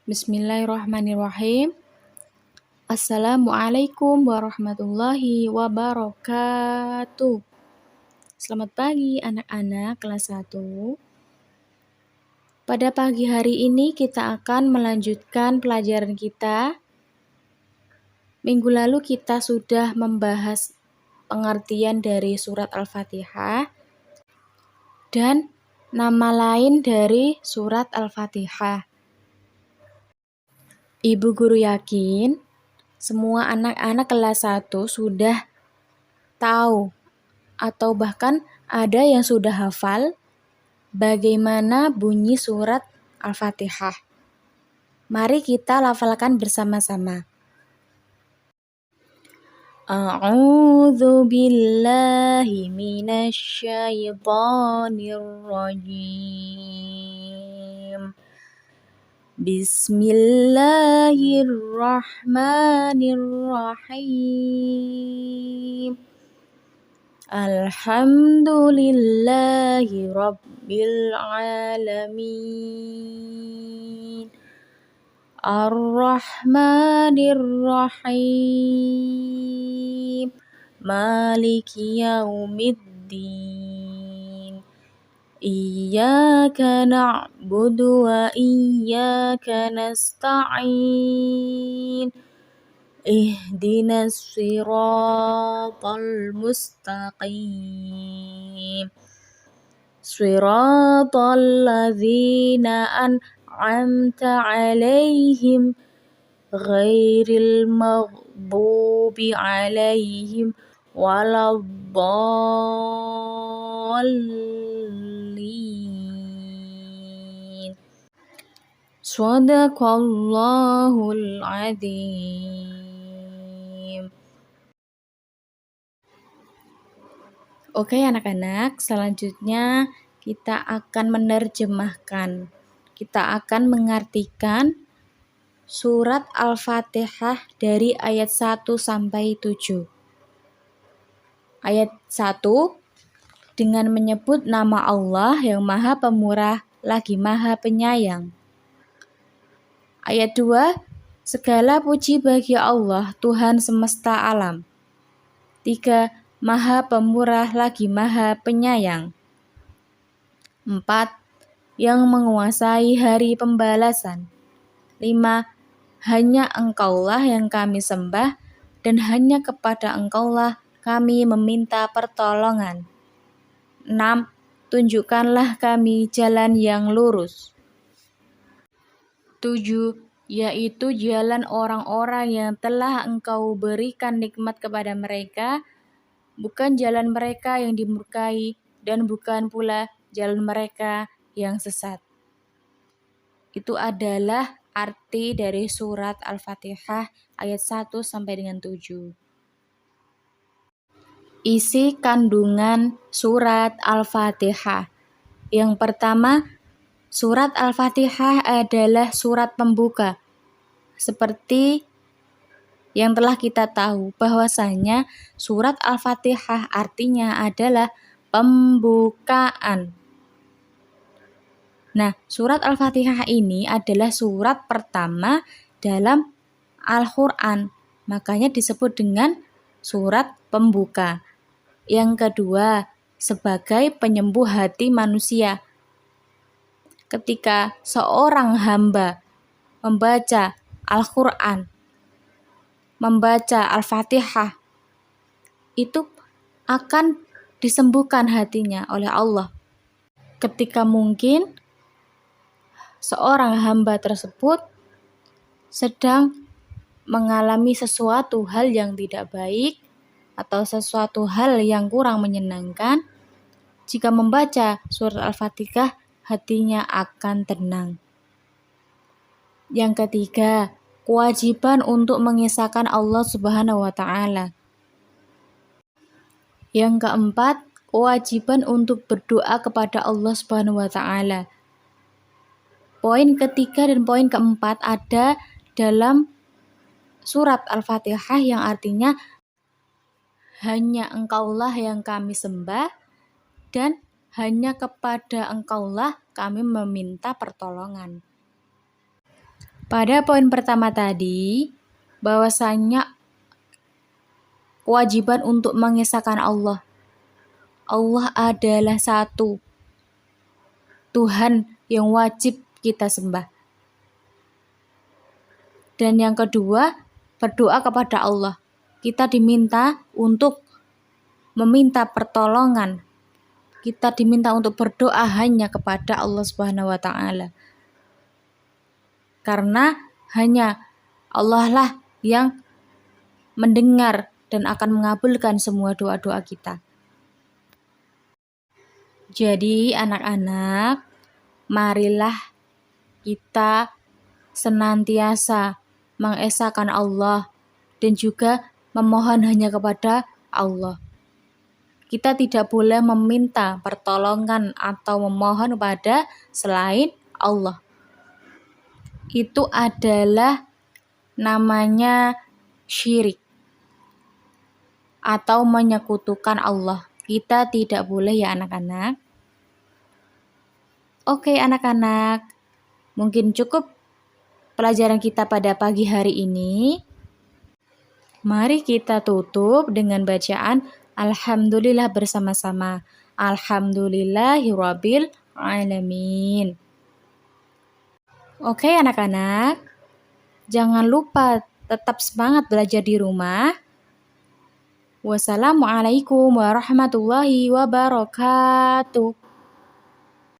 Bismillahirrahmanirrahim. Assalamualaikum warahmatullahi wabarakatuh. Selamat pagi anak-anak kelas 1. Pada pagi hari ini kita akan melanjutkan pelajaran kita. Minggu lalu kita sudah membahas pengertian dari surat Al-Fatihah dan nama lain dari surat Al-Fatihah. Ibu guru yakin semua anak-anak kelas 1 sudah tahu atau bahkan ada yang sudah hafal bagaimana bunyi surat Al-Fatihah. Mari kita lafalkan bersama-sama. A'udzu billahi minasy syaithanir rajim. Bismillahirrahmanirrahim. Alhamdulillahi rabbil alamin. Ar-Rahmanir-Rahim. Maliki yaumiddin. Iyyaka na'budu wa iyyaka nasta'in. Ihdinas siratal mustaqim. Siratal ladzina an'amta 'alaihim ghairil maghdubi 'alaihim waladdallin. Shadaqallahul adzim. Oke anak-anak, selanjutnya kita akan menerjemahkan. Kita akan mengartikan surat Al-Fatihah dari ayat 1 sampai 7. Ayat 1 dengan menyebut nama Allah yang Maha Pemurah lagi Maha Penyayang. Ayat 2, segala puji bagi Allah Tuhan semesta alam. 3, Maha Pemurah lagi Maha Penyayang. 4, yang menguasai hari pembalasan. 5, hanya Engkaulah yang kami sembah dan hanya kepada Engkaulah kami meminta pertolongan. 6, tunjukkanlah kami jalan yang lurus. 7, yaitu jalan orang-orang yang telah Engkau berikan nikmat kepada mereka, bukan jalan mereka yang dimurkai dan bukan pula jalan mereka yang sesat. Itu adalah arti dari surat Al-Fatihah ayat 1 sampai dengan 7. Isi kandungan surat Al-Fatihah. Yang pertama, surat Al-Fatihah adalah surat pembuka. Seperti yang telah kita tahu bahwasanya surat Al-Fatihah artinya adalah pembukaan. Nah, surat Al-Fatihah ini adalah surat pertama dalam Al-Quran. Makanya disebut dengan surat pembuka. Yang kedua, sebagai penyembuh hati manusia. Ketika seorang hamba membaca Al-Quran, membaca Al-Fatihah, itu akan disembuhkan hatinya oleh Allah. Ketika mungkin seorang hamba tersebut sedang mengalami sesuatu hal yang tidak baik atau sesuatu hal yang kurang menyenangkan, jika membaca surat Al-Fatihah hatinya akan tenang. Yang ketiga, kewajiban untuk mengisahkan Allah Subhanahu wa Ta'ala. Yang keempat, kewajiban untuk berdoa kepada Allah Subhanahu wa Ta'ala. Poin ketiga dan poin keempat ada dalam surat Al-Fatihah yang artinya hanya Engkaulah yang kami sembah dan hanya kepada Engkaulah kami meminta pertolongan. Pada poin pertama tadi, bahwasanya kewajiban untuk mengesahkan Allah. Allah adalah satu, Tuhan yang wajib kita sembah. Dan yang kedua, berdoa kepada Allah. Kita diminta untuk meminta pertolongan. Kita diminta untuk berdoa hanya kepada Allah Subhanahu wa taala. Karena hanya Allah lah yang mendengar dan akan mengabulkan semua doa-doa kita. Jadi anak-anak, marilah kita senantiasa mengesahkan Allah dan juga memohon hanya kepada Allah. Kita tidak boleh meminta pertolongan atau memohon kepada selain Allah. Itu adalah namanya syirik atau menyekutukan Allah. Kita tidak boleh ya anak-anak. Oke anak-anak, mungkin cukup pelajaran kita pada pagi hari ini. Mari kita tutup dengan bacaan Alhamdulillah bersama-sama. Alhamdulillahirabbil alamin. Oke anak-anak, jangan lupa tetap semangat belajar di rumah. Wassalamualaikum warahmatullahi wabarakatuh.